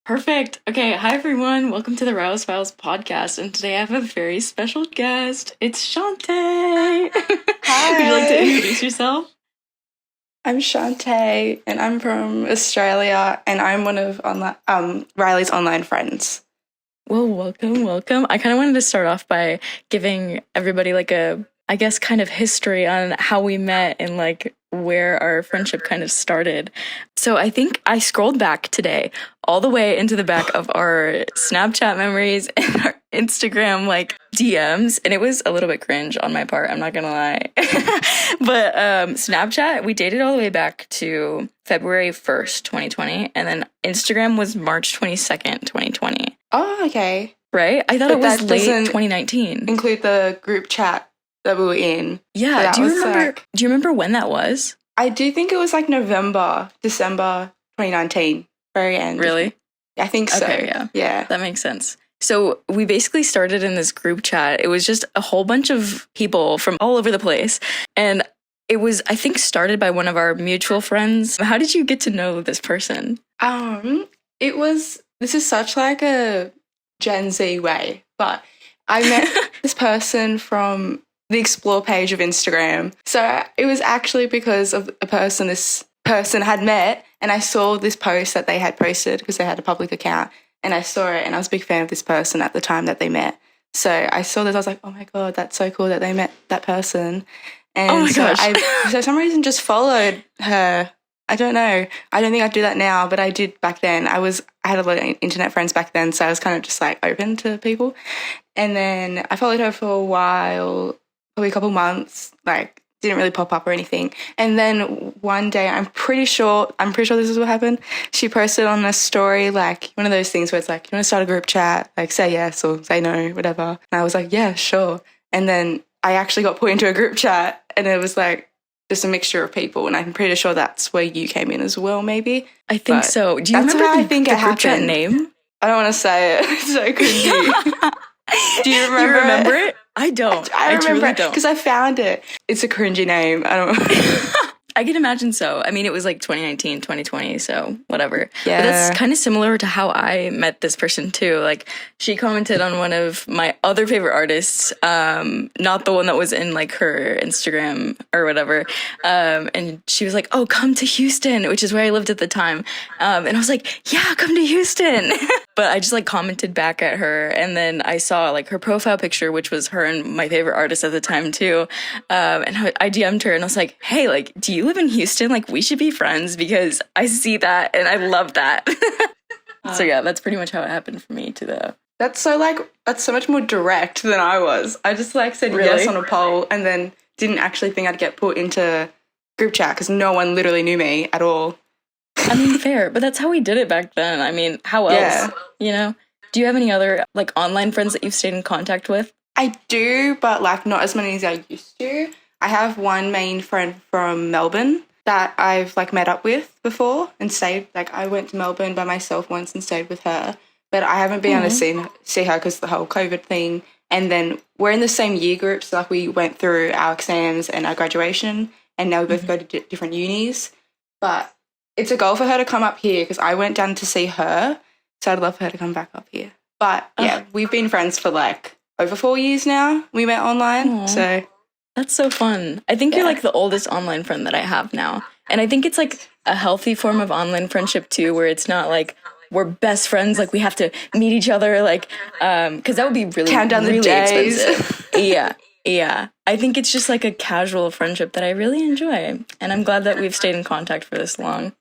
Perfect. Okay, hi everyone. Welcome to the Rouse Files podcast. And today I have a very special guest. It's Shanté. Would you like to Hi, introduce yourself? I'm Shanté, and I'm from Australia, and I'm one of Riley's online friends. Well, welcome. I kind of wanted to start off by giving everybody I guess, kind of history on how we met and where our friendship kind of started. So I think I scrolled back today all the way into the back of our Snapchat memories and our Instagram DMs, and it was a little bit cringe on my part, I'm not gonna lie. But Snapchat, we dated all the way back to February 1st, 2020, and then Instagram was March 22nd, 2020. Oh, okay. Right? I thought But it was that late doesn't 2019. include the group chat that we were in. Yeah, So do you remember when that was? I do think it was December 2019, very end. Really? I think so. Okay, yeah. Yeah. That makes sense. So we basically started in this group chat. It was just a whole bunch of people from all over the place. And it was, I think, started by one of our mutual friends. How did you get to know this person? This is such a Gen Z way, but I met this person from the explore page of Instagram. So it was actually because of a person this person had met, and I saw this post that they had posted because they had a public account, and I saw it, and I was a big fan of this person at the time that they met. So I saw this, I was like, oh my God, that's so cool that they met that person. And Oh my gosh. I, for some reason, just followed her. I don't know. I don't think I'd do that now, but I did back then. I had a lot of internet friends back then, so I was kind of just open to people. And then I followed her for a while, probably a couple months, didn't really pop up or anything. And then one day, I'm pretty sure this is what happened. She posted on a story, one of those things where it's you want to start a group chat, say yes or say no, whatever. And I was like, yeah, sure. And then I actually got put into a group chat, and it was just a mixture of people, and I'm pretty sure that's where you came in as well, maybe. I think so. Do you that's remember how I think the it group chat happened. name? I don't want to say it. It's so cringy. Do you remember, You remember it? I don't. I remember truly it don't. because I found it. It's a cringy name. I don't. I can imagine so. I mean, it was 2019, 2020, so whatever. Yeah. But that's kind of similar to how I met this person too. She commented on one of my other favorite artists, not the one that was in her Instagram or whatever. And she was like, oh, come to Houston, which is where I lived at the time. And I was like, yeah, come to Houston. But I just commented back at her, and then I saw her profile picture, which was her and my favorite artist at the time too. And I DM'd her and I was like, hey, do you live in Houston? We should be friends because I see that and I love that. So yeah, that's pretty much how it happened for me too. That's so much more direct than I was. I just said Really? yes on a poll, and then didn't actually think I'd get put into group chat because no one literally knew me at all. I mean, fair, but that's how we did it back then. I mean, how else? Yeah. Do you have any other online friends that you've stayed in contact with? I do, but not as many as I used to. I have one main friend from Melbourne that I've met up with before and stayed. I went to Melbourne by myself once and stayed with her, but I haven't been able to see her because of the whole COVID thing. And then we're in the same year group, so we went through our exams and our graduation, and now we both go to different unis. But it's a goal for her to come up here because I went down to see her, so I'd love for her to come back up here. But yeah, we've been friends for over 4 years now. We met online, Aww. so That's so fun. I think you're the oldest online friend that I have now. And I think it's a healthy form of online friendship too, where it's not we're best friends, we have to meet each other, because that would be really, count down the really days. expensive. Yeah. I think it's just a casual friendship that I really enjoy. And I'm glad that we've stayed in contact for this long.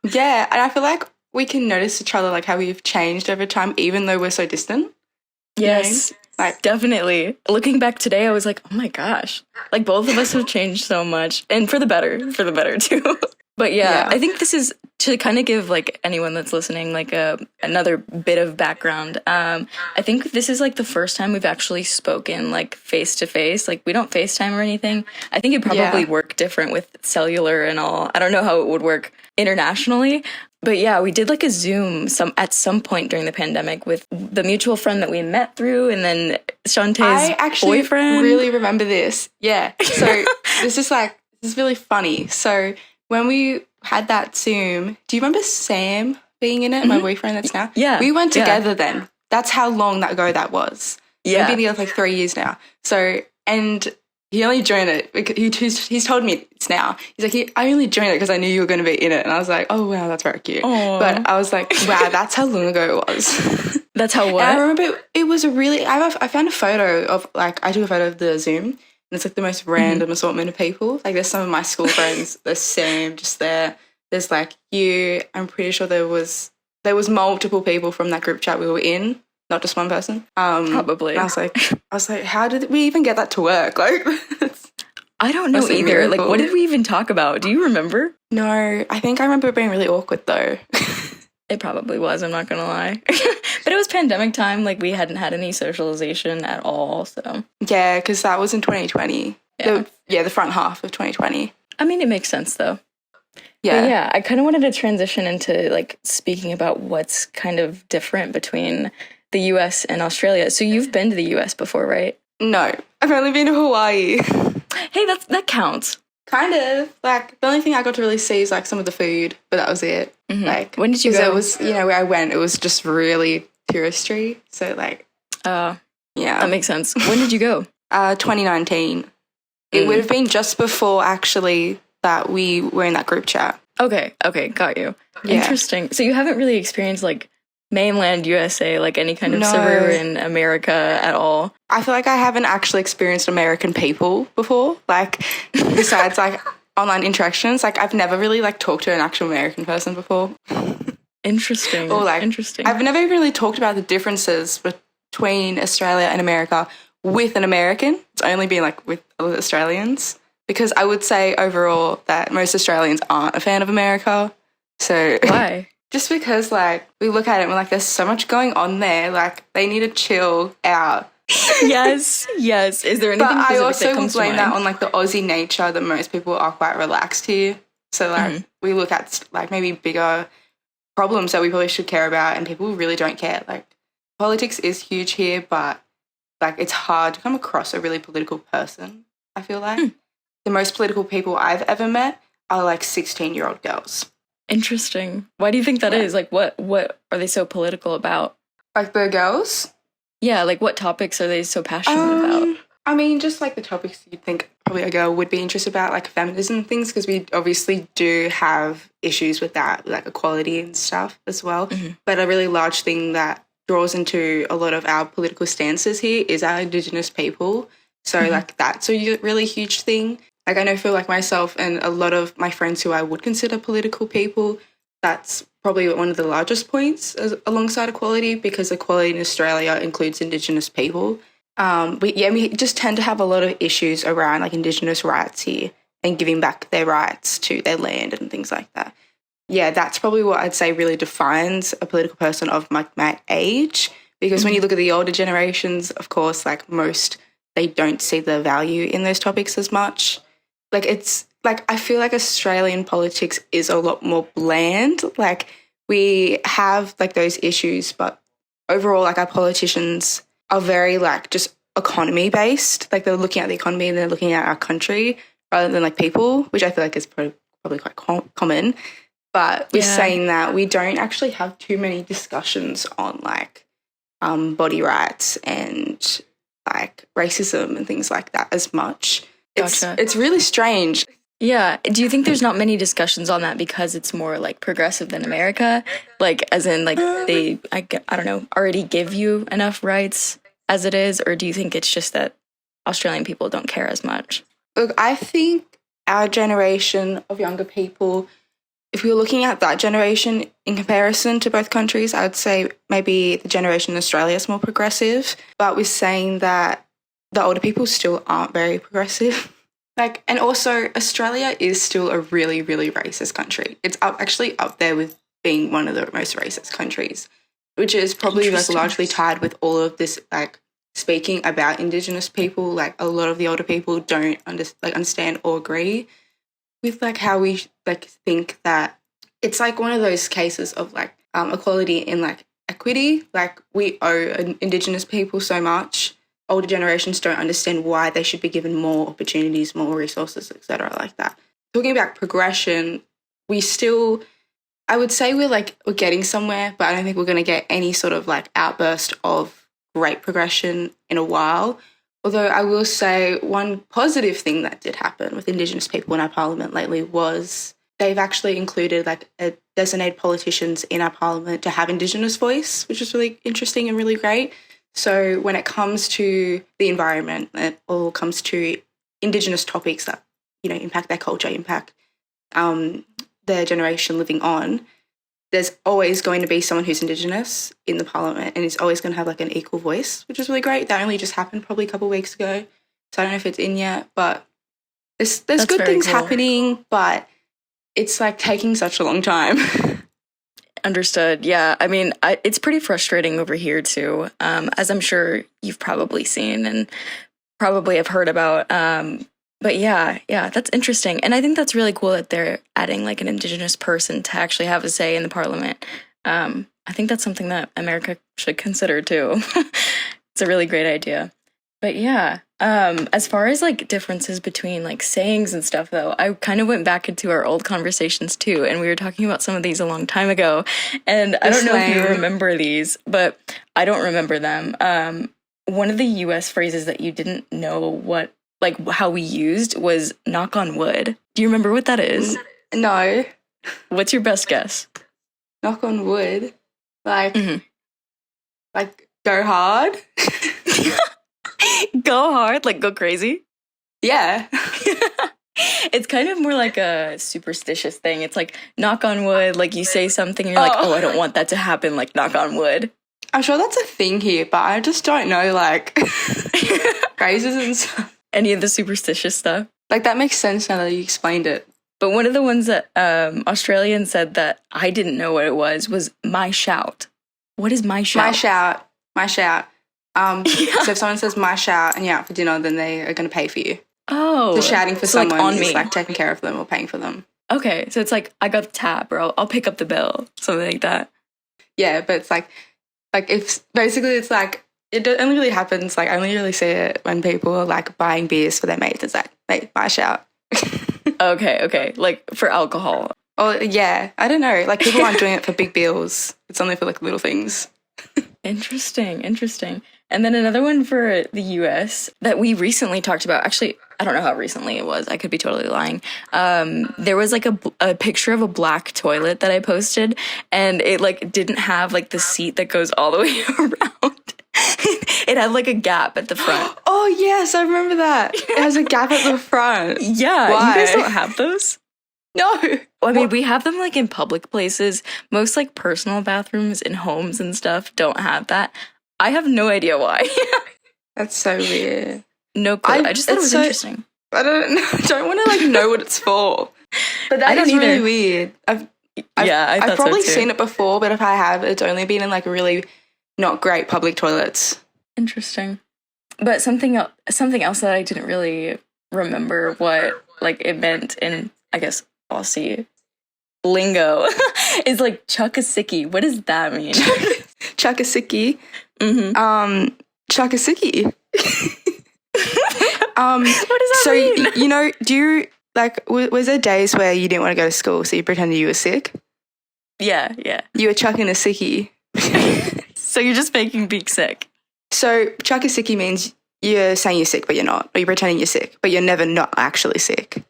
Yeah, and I feel we can notice each other, how we've changed over time, even though we're so distant. Yes. You know? Definitely. Looking back today, I was like, oh my gosh. Both of us have changed so much. And for the better too. But yeah, I think this is to kind of give anyone that's listening another bit of background. I think this is the first time we've actually spoken face to face. We don't FaceTime or anything. I think it probably work different with cellular and all. I don't know how it would work internationally. But yeah, we did a Zoom at some point during the pandemic with the mutual friend that we met through, and then Shanté's I actually boyfriend. really remember this. Yeah. So this is really funny. So when we had that Zoom, do you remember Sam being in it, my boyfriend that's now. Yeah. We went together then. That's how long ago that was. Yeah. We've been together for like 3 years now. So, and he only joined it because he's told me it's now. He's like, I only joined it because I knew you were going to be in it. And I was like, oh, wow, that's very cute. Aww. But I was like, wow, that's how long ago it was. That's how what? And I remember it was a really, I found a photo of, like, I took a photo of the Zoom. And it's like the most random assortment of people. Like, there's some of my school friends, there's Sam just there. There's like you. I'm pretty sure there was multiple people from that group chat we were in, not just one person. Probably. And I was like, how did we even get that to work? Like, I don't know either. miracle. Like, what did we even talk about? Do you remember? No, I think I remember it being really awkward though. It probably was, I'm not gonna lie. But it was pandemic time, like we hadn't had any socialization at all, so. Yeah, because that was in 2020. Yeah. The front half of 2020. I mean, it makes sense though. Yeah. But yeah, I kind of wanted to transition into like speaking about what's kind of different between the US and Australia. So you've been to the US before, right? No, I've only been to Hawaii. Hey, that counts. Kind of. Like, the only thing I got to really see is like some of the food, but that was it. Mm-hmm. Like, when did you go? It was, where I went, it was just really touristy. So like, yeah. That makes sense. When did you go? 2019. It would have been just before actually that we were in that group chat. Okay, got you. Yeah. Interesting. So you haven't really experienced like mainland USA, like any kind of suburban America at all? I feel like I haven't actually experienced American people before. Like, besides like online interactions, like I've never really like talked to an actual American person before. Interesting. Or like, interesting. I've never even really talked about the differences between Australia and America with an American. It's only been like with other Australians. Because I would say overall that most Australians aren't a fan of America. So why? Just because like we look at it and we're like, there's so much going on there. Like they need to chill out. Yes. Is there anything but I specific also that comes would blame to that mind? on like the Aussie nature that most people are quite relaxed here. So like we look at like maybe bigger problems that we probably should care about and people really don't care. Like politics is huge here, but like it's hard to come across a really political person, I feel like. The most political people I've ever met are like 16-year-old girls. Interesting. Why do you think that is? Like what are they so political about? Like the girls? Yeah, like what topics are they so passionate about? I mean, just like the topics you'd think probably a girl would be interested about, like feminism and things, because we obviously do have issues with that, like equality and stuff as well. But a really large thing that draws into a lot of our political stances here is our Indigenous people. So like that's a really huge thing. Like I know for like myself and a lot of my friends who I would consider political people, that's probably one of the largest points alongside equality, because equality in Australia includes Indigenous people. We just tend to have a lot of issues around like Indigenous rights here and giving back their rights to their land and things like that. Yeah, that's probably what I'd say really defines a political person of my age, because when you look at the older generations, of course, like most, they don't see the value in those topics as much. Like it's like I feel like Australian politics is a lot more bland. Like we have like those issues, but overall like our politicians are very like just economy based. Like they're looking at the economy and they're looking at our country rather than like people, which I feel like is probably quite common. But we're saying that we don't actually have too many discussions on like body rights and like racism and things like that as much. It's really strange. Yeah. Do you think there's not many discussions on that because it's more like progressive than America? Like as in like they, I don't know, already give you enough rights as it is? Or do you think it's just that Australian people don't care as much? Look, I think our generation of younger people, if we were looking at that generation in comparison to both countries, I would say maybe the generation in Australia is more progressive. But we're saying that the older people still aren't very progressive. Like, and also Australia is still a really, really racist country. It's actually up there with being one of the most racist countries, which is probably like largely tied with all of this, like speaking about Indigenous people. Like a lot of the older people don't understand or agree with like how we like think that it's like one of those cases of like equality in like equity. Like we owe Indigenous people so much. Older generations don't understand why they should be given more opportunities, more resources, etc. like that. Talking about progression, we still I would say we're getting somewhere, but I don't think we're going to get any sort of like outburst of great progression in a while. Although I will say one positive thing that did happen with Indigenous people in our parliament lately was they've actually included like designated politicians in our parliament to have Indigenous voice, which is really interesting and really great. So when it comes to the environment, it all comes to Indigenous topics that, you know, impact their culture, impact their generation living on, there's always going to be someone who's Indigenous in the parliament and is always going to have like an equal voice, which is really great. That only just happened probably a couple of weeks ago. So I don't know if it's in yet, but there's good things happening, but it's like taking such a long time. Understood. Yeah. I mean, it's pretty frustrating over here too, as I'm sure you've probably seen and probably have heard about. But yeah, that's interesting. And I think that's really cool that they're adding like an Indigenous person to actually have a say in the parliament. I think that's something that America should consider too. It's a really great idea. But yeah, as far as like differences between like sayings and stuff though, I kind of went back into our old conversations too. And we were talking about some of these a long time ago. And I don't know if you remember these, but I don't remember them. One of the US phrases that you didn't know how we used was knock on wood. Do you remember what that is? No. What's your best guess? Knock on wood? Like go hard? Go hard? Like go crazy? Yeah. It's kind of more like a superstitious thing. It's like knock on wood, like you say something and you're like, oh, I don't want that to happen, like knock on wood. I'm sure that's a thing here, but I just don't know like phrases and stuff. Any of the superstitious stuff. Like that makes sense now that you explained it. But one of the ones that Australians said that I didn't know what it was my shout. What is my shout? My shout. So if someone says my shout and you're out for dinner, then they are going to pay for you. Oh. So shouting for someone like on is me. like taking care of them or paying for them. Okay, so it's like I got the tab or I'll pick up the bill, something like that. Yeah, but it's like if basically it's like it only really happens, like I only really see it when people are like buying beers for their mates. It's like, mate, buy a shout. Okay. Like for alcohol. Oh, yeah. I don't know. Like people aren't doing it for big bills. It's only for like little things. Interesting. And then another one for the US that we recently talked about. Actually, I don't know how recently it was. I could be totally lying. There was like a picture of a black toilet that I posted and it like didn't have like the seat that goes all the way around. It had like a gap at the front. Oh, yes, I remember that. It has a gap at the front. Yeah. Why? You guys don't have those? No. I mean, we have them like in public places. Most like personal bathrooms in homes and stuff don't have that. I have no idea why. That's so weird. No clue. I just thought it was interesting. I don't want to like know what it's for. But that is really weird. I've probably seen it before, but if I have, it's only been in like really not great public toilets. Interesting. But something else that I didn't really remember what like it meant in, I guess, Aussie lingo is like chuck-a-sickie. What does that mean? Chuck-a-sickie? Mm-hmm. Chuck-a-sickie. What does that mean? So, you know, do you, like, was there days where you didn't want to go to school, so you pretended you were sick? Yeah. You were chucking a sickie. So you're just faking being sick. So chuck-a-sickie means you're saying you're sick, but you're not. Or you're pretending you're sick, but you're never not actually sick.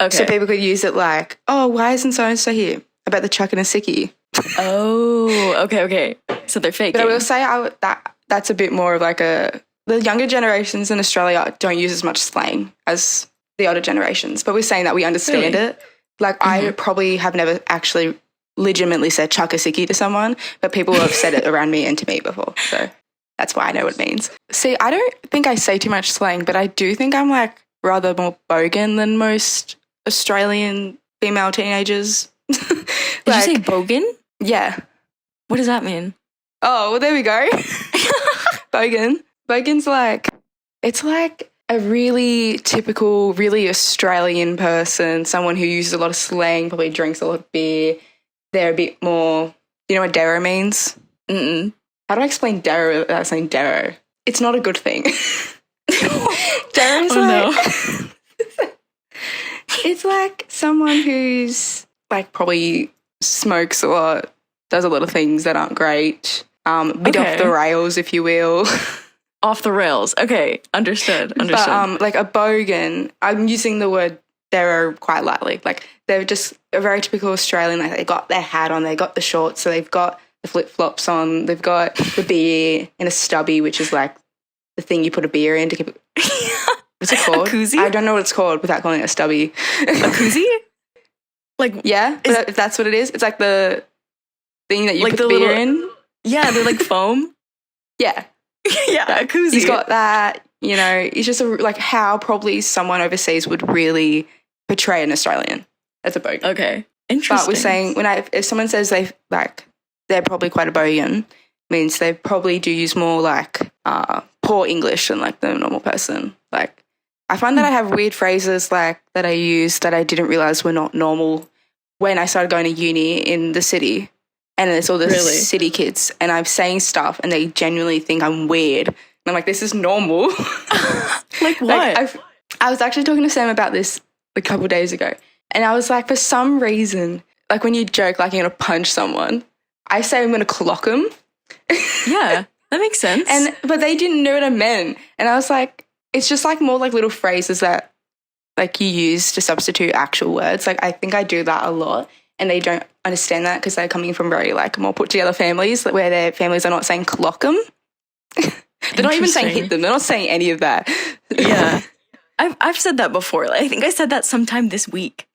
Okay. So people could use it like, oh, why isn't so-and-so here? I bet they're chucking a sickie. Oh, okay. So they're faking. But I will say that's a bit more of like the younger generations in Australia don't use as much slang as the older generations. But we're saying that we understand it. Like I probably have never actually legitimately said chuck-a-sickie to someone, but people have said it around me and to me before. So that's why I know what it means. See, I don't think I say too much slang, but I do think I'm like rather more bogan than most Australian female teenagers. Did you say bogan? Yeah. What does that mean? Oh, well, there we go. Bogan. Bogan's like, it's like a really typical, really Australian person, someone who uses a lot of slang, probably drinks a lot of beer. They're a bit more, you know what darrow means? Mm-mm. How do I explain darrow without saying darrow? It's not a good thing. Darrow's it's like someone who's like probably smokes a lot, does a lot of things that aren't great. Bit off the rails, if you will. Off the rails. Okay, understood. But like a bogan, I'm using the word they're quite lightly. Like they're just a very typical Australian. Like they got their hat on, they got the shorts, so they've got the flip flops on, they've got the beer in a stubby, which is like the thing you put a beer in to keep it. What's it called? A koozie? I don't know what it's called without calling it a stubby. A koozie? Like yeah, if that's what it is. It's like the thing that you like put the beer in. Yeah, they're like foam. Yeah. Yeah, a koozie. He's got that, you know, it's just like how probably someone overseas would really portray an Australian as a bogan. Okay, interesting. But we're saying if someone says they're probably quite a bogan, means they probably do use more like poor English than like the normal person. Like I find that I have weird phrases like that I use that I didn't realize were not normal when I started going to uni in the city. And it's all the city kids, and I'm saying stuff, and they genuinely think I'm weird. And I'm like, this is normal. Like what? Like, I was actually talking to Sam about this a couple of days ago, and I was like, for some reason, like when you joke like you're going to punch someone, I say I'm going to clock them. Yeah, that makes sense. But they didn't know what I meant. And I was like, it's just like more like little phrases that like you use to substitute actual words. Like I think I do that a lot. And they don't understand that because they're coming from very like more put together families where their families are not saying clock them. They're not even saying hit them. They're not saying any of that. Yeah. I've said that before. Like, I think I said that sometime this week.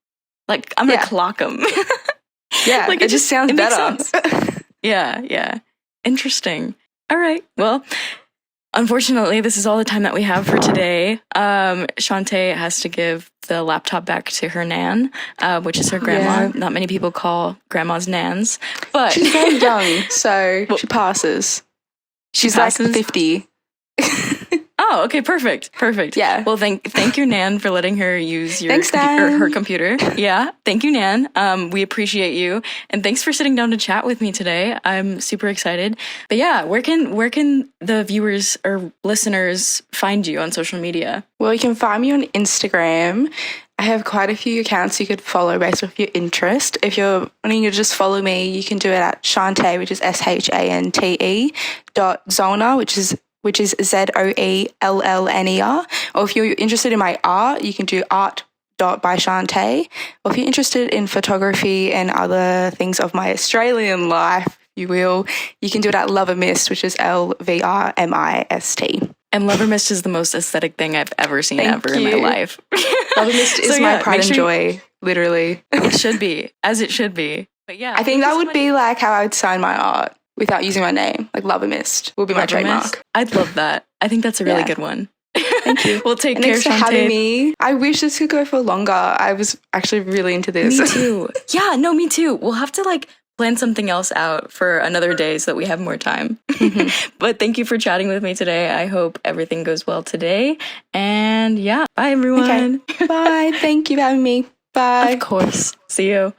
Like I'm going to clock them. Yeah. Like it just sounds better. Yeah. Interesting. All right. Well, unfortunately, this is all the time that we have for today. Shanté has to give the laptop back to her nan, which is her grandma. Yeah. Not many people call grandmas nans, but she's very young, so she passes. She's like 50. Oh, okay, perfect. Yeah. Well, thank your nan for letting her use her computer. Yeah, thank you, nan. We appreciate you, and thanks for sitting down to chat with me today. I'm super excited. But yeah, where can the viewers or listeners find you on social media? Well, you can find me on Instagram. I have quite a few accounts you could follow based off your interest. If you're wanting to just follow me, you can do it at Shanté, which is SHANTE .Zoellner, which is Zoellner. Or if you're interested in my art, you can do art.by Shanté. Or if you're interested in photography and other things of my Australian life, you can do it at Lovermist, which is LVRMIST. And Lovermist is the most aesthetic thing I've ever seen in my life. Lovermist is my pride and joy, literally. It should be, as it should be. But yeah, I think that would be like how I would sign my art without using my name. Like Lovermist will be my trademark. I'd love that. I think that's a really good one. Thank you. Well, take care, thanks for having me. I wish this could go for longer. I was actually really into this. Me too. Yeah, no, me too. We'll have to plan something else out for another day so that we have more time. Mm-hmm. But thank you for chatting with me today. I hope everything goes well today. And yeah, bye everyone. Okay. Bye. Thank you for having me. Bye. Of course. See you.